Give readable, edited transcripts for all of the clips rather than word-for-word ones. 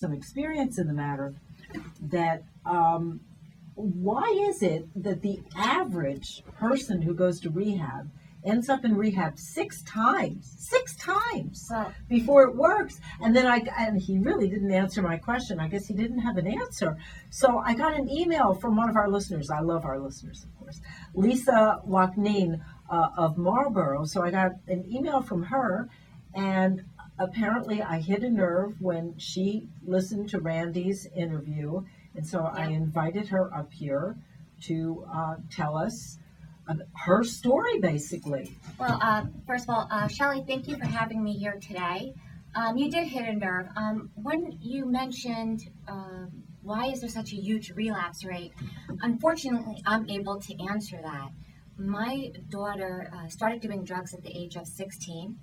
some experience in the matter, that why is it that the average person who goes to rehab ends up in rehab six times Well, before it works? And then and he really didn't answer my question. I guess he didn't have an answer. So I got an email from one of our listeners. I love our listeners, of course, Lisa Wakneen of Marlborough. So I got an email from her, and apparently I hit a nerve when she listened to Randy's interview. And so I invited her up here to tell us her story, basically. well, first of all, Shelly, thank you for having me here today. You did hit a nerve. When you mentioned why is there such a huge relapse rate, unfortunately, I'm able to answer that. My daughter started doing drugs at the age of 16.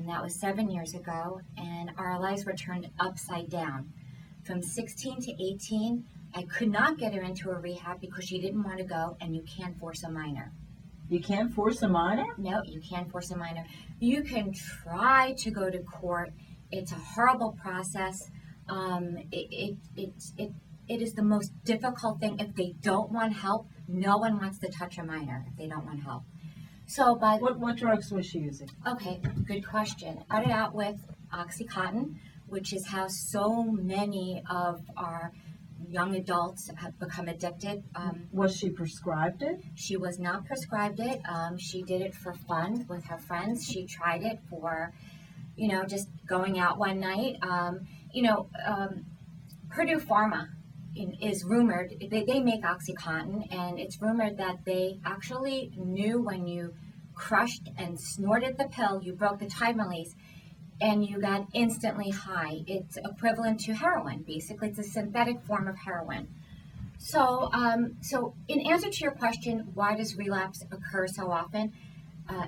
That was 7 years ago, and our lives were turned upside down. From 16 to 18, I could not get her into a rehab because she didn't want to go, and you can't force a minor. You can't force a minor? No, you can't force a minor. You can try to go to court. It's a horrible process. It is the most difficult thing. If they don't want help, no one wants to touch a minor if they don't want help. So, What drugs was she using? Okay, good question. I started out with Oxycontin, which is how so many of our young adults have become addicted. Was she prescribed it? She was not prescribed it. She did it for fun with her friends. She tried it for, just going out one night. Purdue Pharma is rumored, they make Oxycontin, and it's rumored that they actually knew when you crushed and snorted the pill, you broke the time release, and you got instantly high. It's equivalent to heroin. Basically, it's a synthetic form of heroin. So in answer to your question, why does relapse occur so often?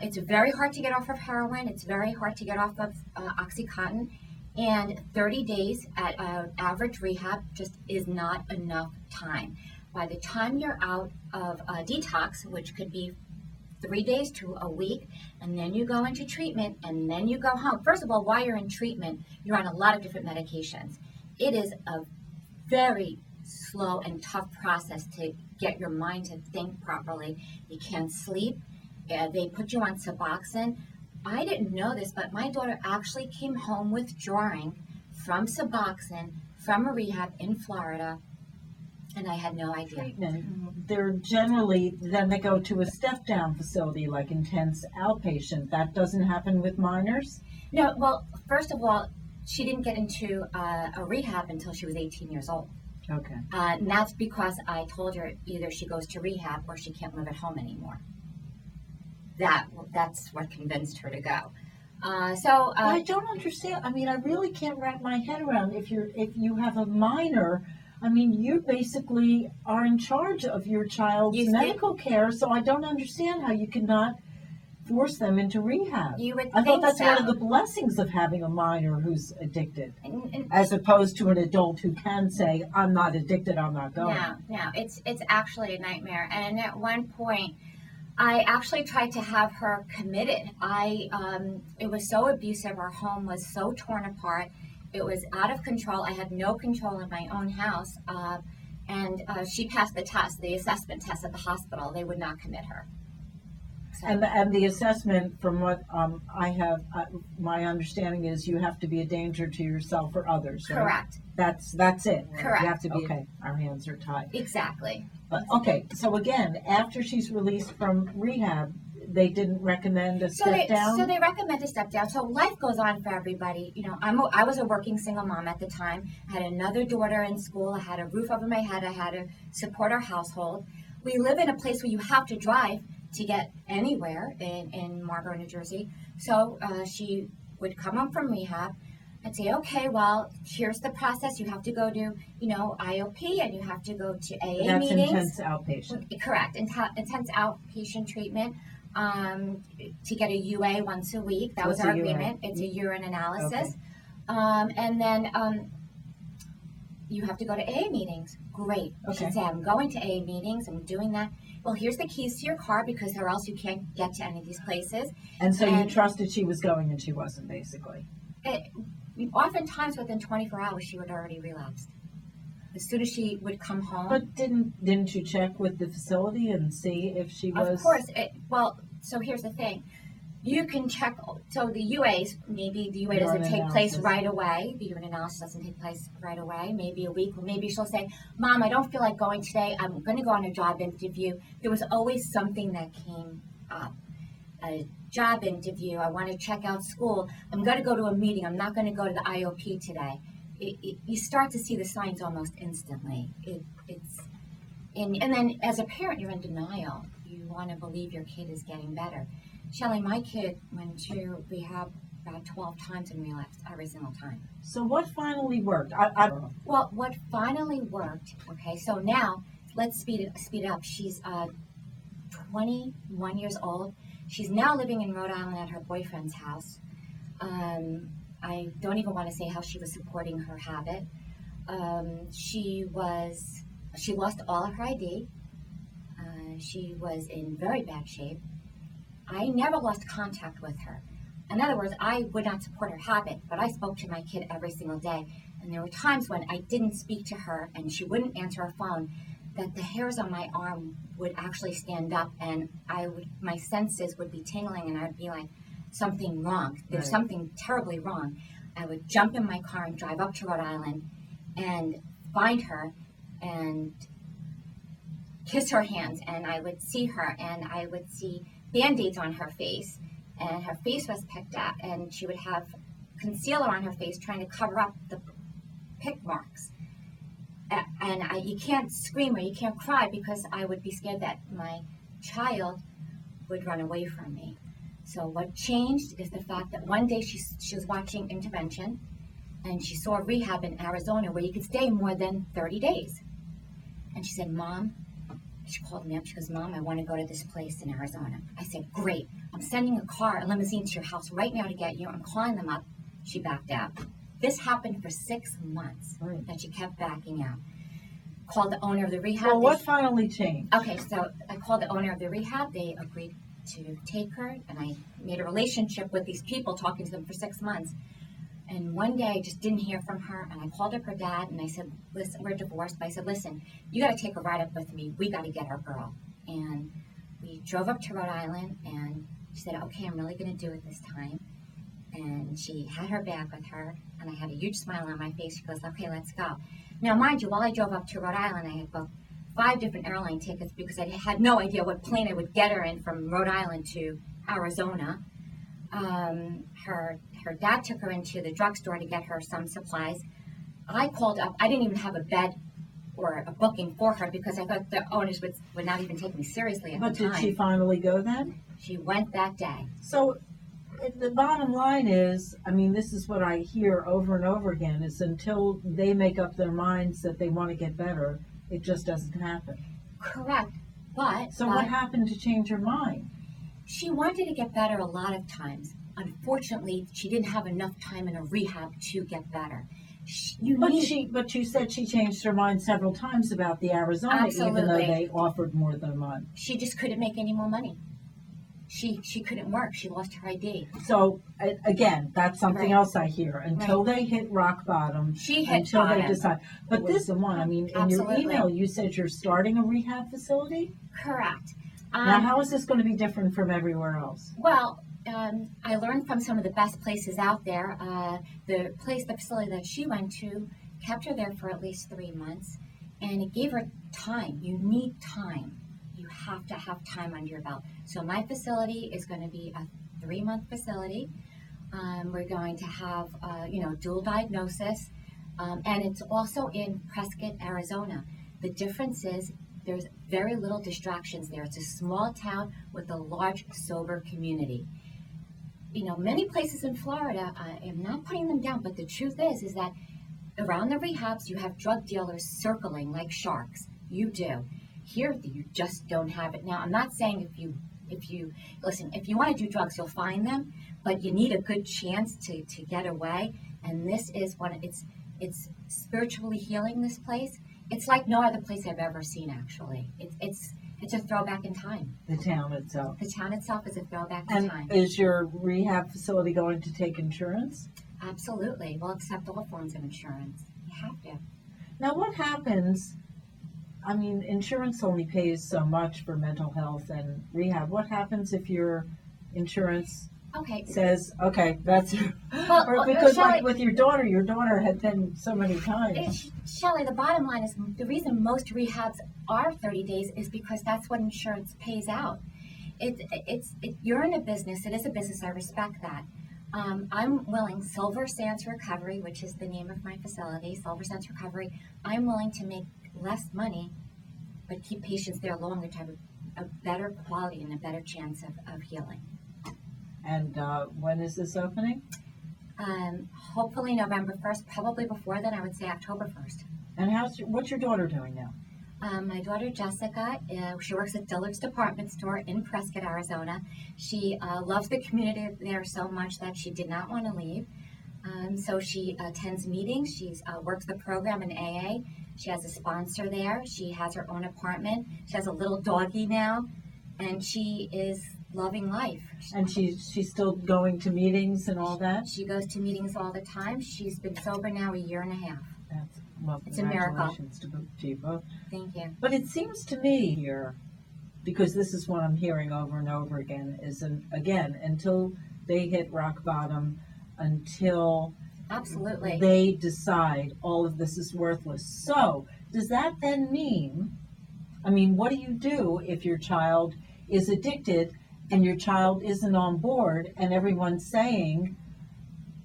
It's very hard to get off of heroin. It's very hard to get off of Oxycontin. And 30 days at average rehab just is not enough time. By the time you're out of detox, which could be 3 days to a week, and then you go into treatment, and then you go home. First of all, while you're in treatment, you're on a lot of different medications. It is a very slow and tough process to get your mind to think properly. You can't sleep. They put you on Suboxone. I didn't know this, but my daughter actually came home withdrawing from Suboxone from a rehab in Florida, and I had no idea. Treatment. They're generally, then they go to a step-down facility like intense outpatient. That doesn't happen with minors? No, well, first of all, she didn't get into a rehab until she was 18 years old. Okay. And that's because I told her either she goes to rehab or she can't live at home anymore. That's what convinced her to go. I don't understand. I mean, I really can't wrap my head around if you have a minor. I mean, you basically are in charge of your child's medical care, so I don't understand how you cannot force them into rehab. You would I thought think that's so. one of the blessings of having a minor who's addicted, And as opposed to an adult who can say, "I'm not addicted, I'm not going." No, it's actually a nightmare. And at one point, I actually tried to have her committed. It was so abusive. Our home was so torn apart. It was out of control. I had no control in my own house. And she passed the test, the assessment test at the hospital. They would not commit her. So, And the assessment, from what I have, my understanding is you have to be a danger to yourself or others. Right? correct. That's it. Correct. You have to be. Okay, our hands are tied. Exactly. But okay, so again, after she's released from rehab, they didn't recommend a step down. So they recommend a step down. So life goes on for everybody. I was a working single mom at the time. I had another daughter in school. I had a roof over my head. I had to support our household. We live in a place where you have to drive to get anywhere in Marlborough, New Jersey. So she would come home from rehab. I'd say, okay, well, here's the process. You have to go to, IOP, and you have to go to AA That's meetings. intense outpatient. Correct. Intense outpatient treatment to get a UA once a week. That What's was our a UA? agreement. It's a urine analysis. Okay. And then you have to go to AA meetings. Great. Okay. She'd say, I'm going to AA meetings. I'm doing that. Well, here's the keys to your car, because or else you can't get to any of these places. And so you trusted she was going and she wasn't, basically. oftentimes within 24 hours, she would already relapsed. As soon as she would come home. But didn't you check with the facility and see if she was? Of course. So here's the thing. You can check. So the UAs, maybe the UA doesn't take place right away. The urine analysis doesn't take place right away. Maybe a week. Maybe she'll say, "Mom, I don't feel like going today. I'm going to go on a job interview." There was always something that came up. A job interview. I want to check out school. I'm going to go to a meeting. I'm not going to go to the IOP today. You start to see the signs almost instantly. And then as a parent, you're in denial. You want to believe your kid is getting better. Shelly, my kid went to rehab about 12 times and relapsed every single time. So what finally worked? Well, what finally worked, okay, so now let's speed it up. She's 21 years old. She's now living in Rhode Island at her boyfriend's house. I don't even want to say how she was supporting her habit. She lost all of her ID. She was in very bad shape. I never lost contact with her. In other words, I would not support her habit, but I spoke to my kid every single day. And there were times when I didn't speak to her and she wouldn't answer her phone, that the hairs on my arm would actually stand up and my senses would be tingling and I'd be like, something wrong. There's something terribly wrong. I would jump in my car and drive up to Rhode Island and find her and kiss her hands, and I would see her and I would see Band-Aids on her face, and her face was picked up, and she would have concealer on her face trying to cover up the pick marks. And you can't scream or you can't cry because I would be scared that my child would run away from me. So what changed is the fact that one day she was watching Intervention, and she saw Rehab in Arizona where you could stay more than 30 days. And she said, Mom, she called me up, she goes, Mom, I want to go to this place in Arizona. I said, great, I'm sending a limousine to your house right now to get you. I'm calling them up. She backed out. This happened for 6 months, and she kept backing out. Called the owner of the rehab. Well, what finally changed? Okay, so I called the owner of the rehab. They agreed to take her, and I made a relationship with these people, talking to them for 6 months. And one day I just didn't hear from her, and I called up her dad, and I said, listen, we're divorced, but I said, listen, you got to take a ride up with me. We got to get our girl. And we drove up to Rhode Island, and she said, okay, I'm really going to do it this time. And she had her bag with her, and I had a huge smile on my face. She goes, okay, let's go. Now, mind you, while I drove up to Rhode Island, I had booked 5 different airline tickets because I had no idea what plane I would get her in from Rhode Island to Arizona. Her dad took her into the drugstore to get her some supplies. I called up. I didn't even have a bed or a booking for her because I thought the owners would not even take me seriously at the time. But did she finally go then? She went that day. So the bottom line is, I mean, this is what I hear over and over again, is until they make up their minds that they want to get better, it just doesn't happen. Correct. But what happened to change her mind? She wanted to get better a lot of times. Unfortunately, she didn't have enough time in a rehab to get better. But you said she changed her mind several times about the Arizona, Absolutely. Even though they offered more than a month. She just couldn't make any more money. She couldn't work. She lost her ID. So again, that's something else I hear. Until they hit rock bottom, until they decide. But this is the one. I mean, in your email, you said you're starting a rehab facility. Correct. Now, how is this going to be different from everywhere else? Well, I learned from some of the best places out there. The facility that she went to kept her there for at least 3 months, and it gave her time. You need time. You have to have time under your belt. So my facility is going to be a 3-month facility. We're going to have, dual diagnosis, and it's also in Prescott, Arizona. The difference is there's very little distractions there. It's a small town with a large, sober community. Many places in Florida, I am not putting them down, but the truth is that around the rehabs, you have drug dealers circling like sharks. You do. Here, you just don't have it. Now, I'm not saying if you want to do drugs, you'll find them, but you need a good chance to get away. And this is it's spiritually healing, this place. It's like no other place I've ever seen, actually. It's a throwback in time. The town itself. The town itself is a throwback in time. And is your rehab facility going to take insurance? Absolutely. We'll accept all forms of insurance. You have to. Now, what happens? I mean, insurance only pays so much for mental health and rehab. What happens if your insurance Okay. says, okay, that's Well, or because Shelly, like with your daughter had been so many times. Shelly, the bottom line is the reason most rehabs are 30 days is because that's what insurance pays out. You're in a business. It is a business. I respect that. I'm willing, Silver Sands Recovery, which is the name of my facility, Silver Sands Recovery, I'm willing to make less money, but keep patients there longer to have a better quality and a better chance of healing. And when is this opening? Hopefully November 1st, probably before then, I would say October 1st. And what's your daughter doing now? My daughter Jessica, she works at Dillard's Department Store in Prescott, Arizona. She loves the community there so much that she did not want to leave. So she attends meetings. She works the program in AA. She has a sponsor there. She has her own apartment. She has a little doggie now, and she is loving life. And she's still going to meetings and all that? She goes to meetings all the time. She's been sober now a year and a half. It's a miracle. Congratulations to you both. Thank you. But it seems to me here, because this is what I'm hearing over and over again, again, until they hit rock bottom, until Absolutely. they decide all of this is worthless. So does that then mean, what do you do if your child is addicted and your child isn't on board and everyone's saying,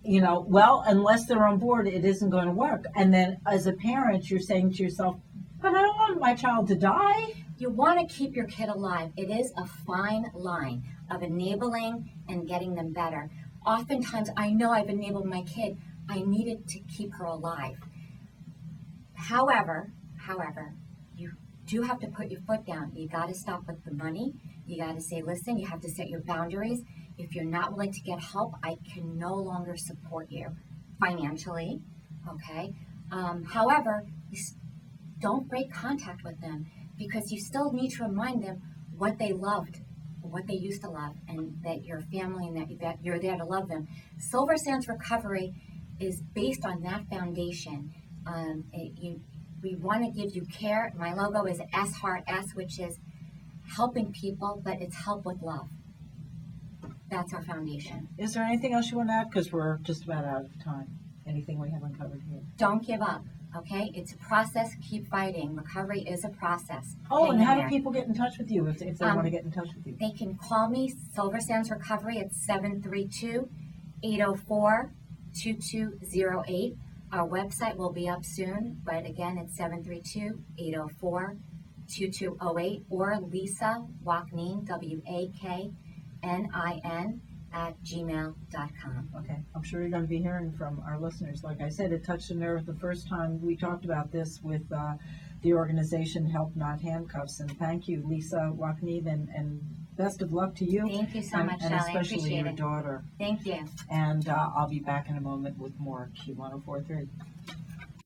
well, unless they're on board, it isn't going to work. And then as a parent, you're saying to yourself, but I don't want my child to die. You want to keep your kid alive. It is a fine line of enabling and getting them better. Oftentimes, I know I've enabled my kid. I needed to keep her alive. However, you do have to put your foot down. You got to stop with the money. You got to say, listen, you have to set your boundaries. If you're not willing to get help, I can no longer support you financially, okay? However, don't break contact with them because you still need to remind them what they loved, what they used to love, and that you're family and that you're there to love them. Silver Sands Recovery is based on that foundation. We want to give you care. My logo is S Heart S, which is helping people, but it's help with love. That's our foundation. Is there anything else you want to add? Because we're just about out of time. Anything we haven't covered here? Don't give up, okay? It's a process. Keep fighting. Recovery is a process. Oh, Hang and in how there. do people get in touch with you if they want to get in touch with you? They can call me, Silver Sands Recovery, at 732-804-2208. Our website will be up soon, but again, it's 732-804-2208, or Lisa Waknin, WAKNIN, @gmail.com. Okay, I'm sure you're going to be hearing from our listeners. Like I said, it touched a nerve the first time we talked about this with the organization Help Not Handcuffs. And thank you, Lisa Waknin, and best of luck to you. Thank you so much, and Shelly. I especially appreciate your it. daughter. Thank you. And I'll be back in a moment with more Q104.3.